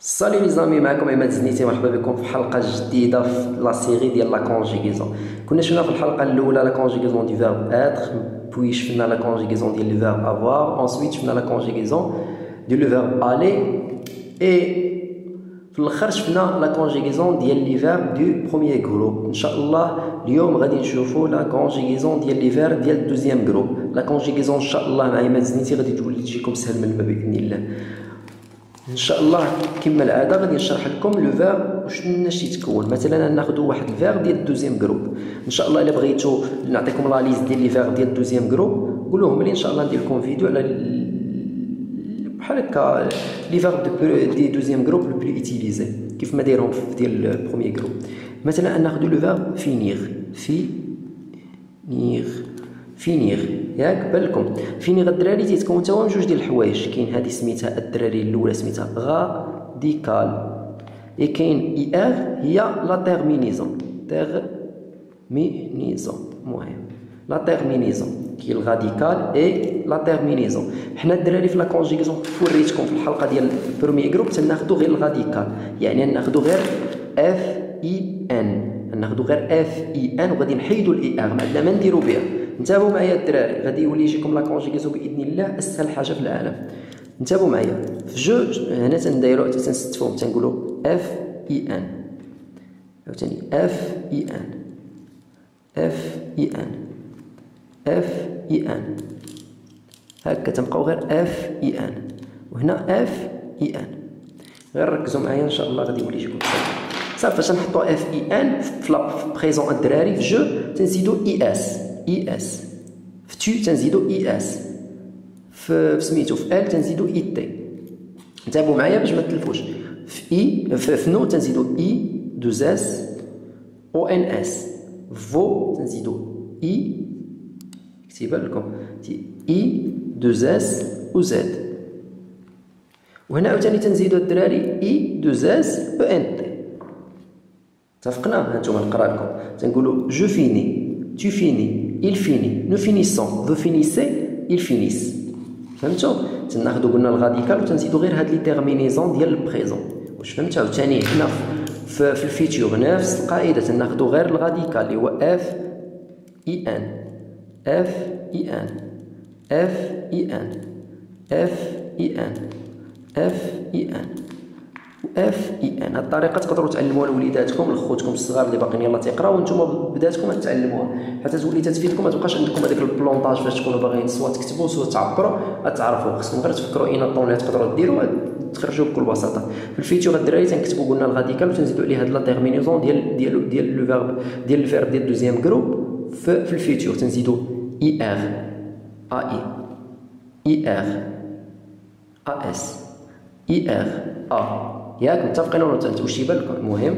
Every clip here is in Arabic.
سالي لي زامي، معكم عماد الزنيتي. مرحبا بكم في حلقه جديده في لا سيري ديال لا كونجيغيزون. كنا شفنا في الحلقه الاولى لا كونجيغيزون دي فيرب اتر، بوي شفنا لا كونجيغيزون ديال لو فيرب افوار، انسويت شفنا لا كونجيغيزون ديال لو فيرب الي، اي في الاخر شفنا لا كونجيغيزون ديال لي فيرب دو بروميير جروب. ان شاء الله اليوم غادي نشوفوا لا كونجيغيزون ديال لي فيرب ديال الدوزيام جروب. لا كونجيغيزون ان شاء الله مع عماد الزنيتي غادي تجيكم سهل من باذن الله. ان شاء الله كما العاده غادي نشرح لكم لو فيرب واش تيتكون. مثلا ناخذ واحد الفيرب ديال الدوزيام جروب. ان شاء الله الا بغيتو نعطيكم لا ليست ديال لي فيرب ديال الدوزيام جروب قولوهم لي، ان شاء الله ندير لكم فيديو على بحال هكا لي فيرب دي دوزيام جروب لو بلو اوتيليزي كيف ما دايرهم ديال البروميير جروب. مثلا ناخذ لو فيرب فينيغ، فينيغ ياك بالكم. فينيغ الدراري تيتكون تا هو من جوج ديال الحوايج. كاين هذه سميتها الدراري الاولى سميتها غاديكال، اي كاين اي ار هي لا تيرمينيزون، المهم لا تيرمينيزون كاين الغاديكال اي لا تيرمينيزون. حنا الدراري في لا كونجيغيزون وريتكم في الحلقه ديال البروميير جروب تناخذوا غير الغاديكال، يعني ناخذوا غير اف اي ان، ناخذوا غير اف اي ان وغادي نحيدوا الاي ار، ما عندنا ما نديروا بها. انتبهوا معايا الدراري، غادي يولي يجيكم لا كونجيغيزون باذن الله اسهل حاجه في العالم. انتبهوا معايا في جوج هنا تندايروا تنستفهم تنقولوا اف اي ان، عاوتاني اف اي ان، اف اي ان، اف اي ان، هكا تنبقاو غير اف اي ان وهنا اف اي ان. غير ركزوا معايا ان شاء الله غادي يولي يجيكم صافي. فاش نحطوا اف اي ان في بريزون الدراري في جو تنزيدوا اي اس، في تو تنزيدو اي اس، في سميتو في ال تنزيدو اي تي. انتبهوا معايا باش ما تلفوش. في اي في نو تنزيدو اي دوز اس او ان اس، فو تنزيدو اي كتيبها لكم اي دوز اس او زد، وهنا عاوتاني تنزيدو الدراري اي دوز اس او ان تي. اتفقنا؟ هانتوما نقرا لكم تنقولوا جو فيني، tu finis, il finit, nous finissons, vous finissez, il finissent. فهمتوا؟ تناخذوا قلنا الغاديكال وتنزيدوا غير هاد لي تيرمينيزون ديال البريزون. واش فهمتوا؟ عاوتاني هنا في الفيتور نفس القاعده تناخذوا غير الغاديكال اللي هو اف اي ان، اف اي ان، اف اي ان، اف اي ان، اف اي ان، اف اي ان. هاد الطريقه تقدروا تعلموها لوليداتكم لخوتكم الصغار اللي باقيين يلاه تيقراو وانتم بداتكم تعلموها حتى تولي تفيدكم. ما تبقاش عندكم هذاك البلونطاج فاش تكونوا باغيين سوا تكتبوا سوا تعبروا تعرفوا. خصكم غير تفكروا اين الطون اللي تقدروا ديروا تخرجوا بكل بساطه. في الفيتور الدراري تنكتبوا قلنا الغاديكال وتنزيدوا عليه هاد لا تيرمينيزون ديال لو فيرب ديال الفيرب ديال الدوزيام جروب. في الفيتور تنزيدوا اي ار، اي، اي ار، اس، اي ار، ياك متفقين ولا انتم واش يبان لكم؟ المهم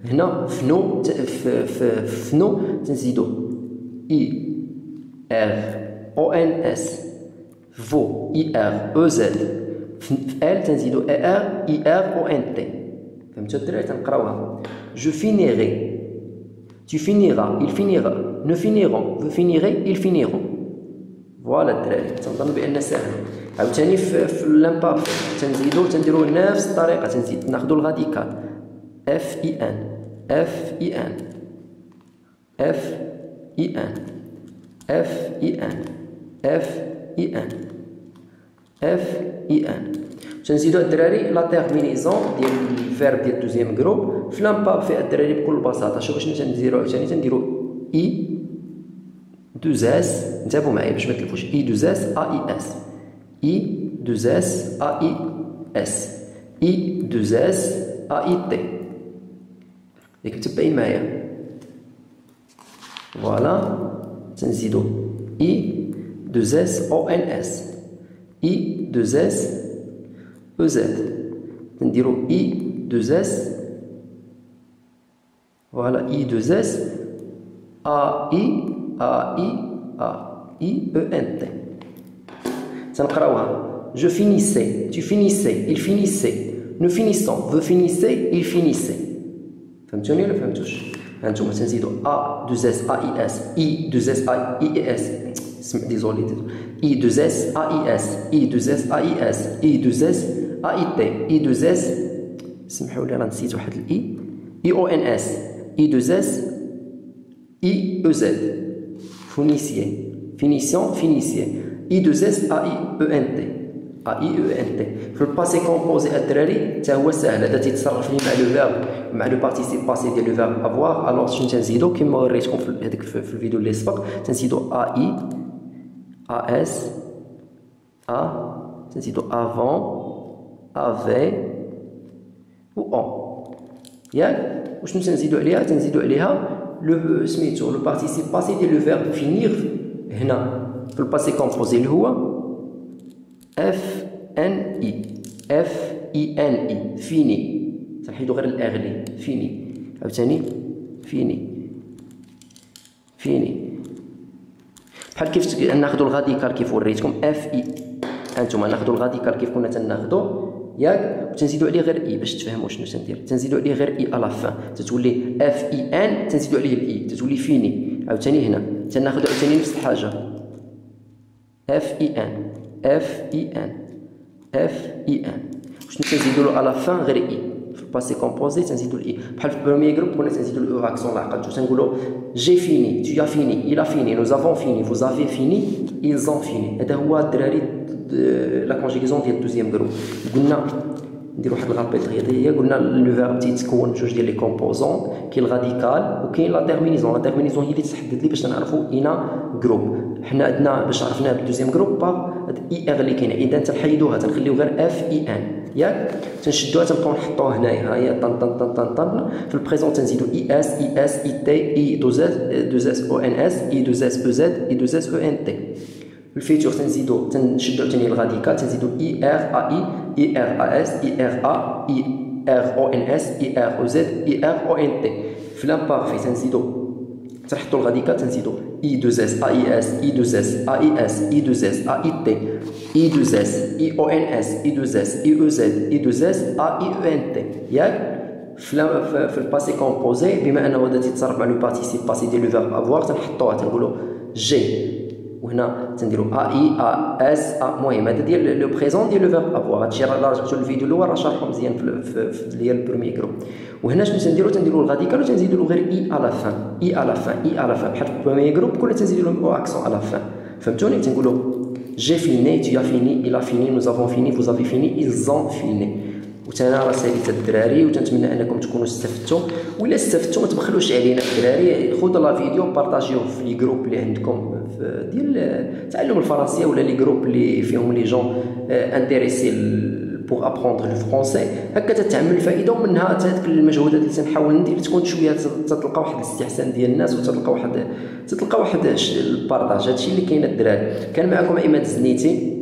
هنا في نو في نو تنزيدو اي ار او ان اس، فو اي ار او زد، في ال تنزيدو اي ار او ان تي. فهمتوا الدراري؟ تنقراوها جو فينيغي، tu finiras, il finira, nous finirons, vous finirez, ils finiront. فوالا الدراري تنظن بان ساهل. عاوتاني في لامبارفي تنديرو نفس الطريقه، تنزيد ناخذ الغاديكال اف اي ان، اف اي ان، اف اي ان، اف اي ان، اف اي ان، اف اي ان. تنزيدو الدراري لا تيرمينيزون ديال الفيرب ديال الدوزيام جروب في لامبارفي الدراري بكل بساطه. شوفوا شنو تنديرو عاوتاني تنديرو اي دوز اس. انتبهوا معايا باش ما تلفوش اي دوز اس اي اس، اي دوز اس اي اس، اي دوز اس اي تي. ياك متبعين معايا؟ فوالا تنزيدو اي دوز اس او ان اس، اي دوز اس او زد، نديرو اي دوز اس، فوالا اي دوز اس اي اي او ان تي. تنقراوها je finissais, tu finissais, il finissait, nous finissons, vous finissez, il finissait. فهمتوني ولا فهمتوش؟ هانتوما تنزيدو ا دوز اس اي اس، اي دوز اس اي اس، ديزولي اي دوز اس اي اس، اي دوز اس اي اس، اي دوز اس اي تي، اي دوز اس سمحوا لي راه نسيت واحد الاي، اي او ان اس، اي 2 اس، اي او زد، فينيسيان، فينيسيون، فينيسيان، اي 2 اس، ا اي او ان تي، ا اي او ان تي. في الباسي كومبوزي الدراري حتى هو ساهل، هذا تيتصرف لي مع لو فيرب، مع لو بارتيسيب باسي ديال لو فيرب افوار. الوغ شنو تنزيدو كيما وريتكم في هذاك في الفيديو اللي سبق، تنزيدو ا اي، ا اس، ا، تنزيدو افون، افي و اون، ياك. وشنو تنزيدو عليها؟ تنزيدو عليها لو سميتو لو بارتيسيب باسي ديال لو فيرب فينيغ هنا في الباسي كومبوزي اللي هو اف ان اي، اف اي ان اي، فيني. تنحيدو غير الاغلي، فيني. عاوتاني فيني، فيني. بحال كيف ناخدو الغاديكال كيف وريتكم اف اي، هانتوما ناخدو الغاديكال كيف كنا تناخدو، ياك. وتنزيدو عليه غير اي باش تفهموا شنو تندير، تنزيدو عليه غير اي على فان، تتولي اف اي ان، تنزيدو عليه الاي تتولي فيني. عاوتاني هنا تناخدو عاوتاني نفس الحاجه، اف اي ان، اف اي ان، اف اي ان. شنو تنزيدو له على فان؟ غير اي. في الباسي كومبوزي تنزيدو الاي، بحال في البروميي جروب كنا تنزيدو لو اكسون العقل، تنقولو جي فيني، tu as fini, il a fini, nous avons fini, vous avez fini, ils ont fini. هذا هو الدراري لا كونجيغيزون ديال الدوزيام جروب. قلنا نديرو واحد الغابيط رياضيه، قلنا لو فيرب تيتكون جوج ديال لي كومبوزون، كاين الغاديكال وكاين لا تيرمينيزون. لا تيرمينيزون هي اللي تحدد لي باش نعرفوا اينا جروب. حنا عندنا باش عرفناه بالدوزيام جروب باغ هاد اي ار اللي كاينه، اذا تنحيدوها تنخليو غير اف اي ان، ياك. تنشدوها تنبقاو نحطوها هنايا، ها هي طن طن طن طن طن. في البريزون تنزيدو اي اس، اي اس، اي تي، اي 2 اس او ان اس، اي 2 اس او زد، اي 2 اس او ان تي. في الفيتور تنزيدو تنشدو عاوتاني الغاديكال، تنزيدو اي ار ا اي، اي ار ا اس، اي ار ا، اي ار او ان اس، اي ار او زد، اي ار او ان تي. في لامبارفي تنزيدو تنحطو الغاديكال، تنزيدو اي 2 اس، ا اي اس، اي 2 اس، ا اي اس، اي 2 اس، ا اي تي، اي 2 اس، اي او ان اس، اي 2 اس، اي او زد، اي 2 اس، ا اي او ان تي، ياك. في الباسي كومبوزي بما انه هذا تيتصرف مع لو بارتيسيب باسي ديال لو فيرب افوار، تنحطوها تنقولو جي، وهنا تنديرو ا اي، ا اس، ا. المهم هذا ديال لو بريزون ديال لو فيرب افوار. هادشي راه رجعتو للفيديو الاول راه شارحو مزيان في ديال البروميي جروب. وهنا شنو تنديرو الغاديكال وتنزيدو له غير اي على فان، اي على فان، اي على فان. بحال في البروميي جروب كنا تنزيدو لهم او اكسون على فان، فهمتوني؟ تنقولو جي فيني، tu as fini, il a fini, nous avons fini, vous avez fini, ils ont fini. وتانا راه ساليت الدراري، وتنتمنى انكم تكونوا استفدتوا. ولا استفدتوا ما تبخلوش علينا الدراري، خذوا لا فيديو بارطاجيوه في لي جروب اللي عندكم ديال تعلم الفرنسيه، ولا لي جروب اللي فيهم لي جون انتريسي بوغ ابروندر لو فرونسي. هكا تتعمل الفائده، ومنها هذيك المجهودات اللي تنحاول ندير تكون شويه تلقى واحد الاستحسان ديال الناس، وتلقى واحد البارطاج. هادشي اللي كاين الدراري. كان معكم عماد الزنيتي،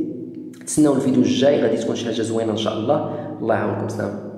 تسناو الفيديو الجاي غادي تكون شي حاجه زوينه ان شاء الله. الله يعاونكم، سلام.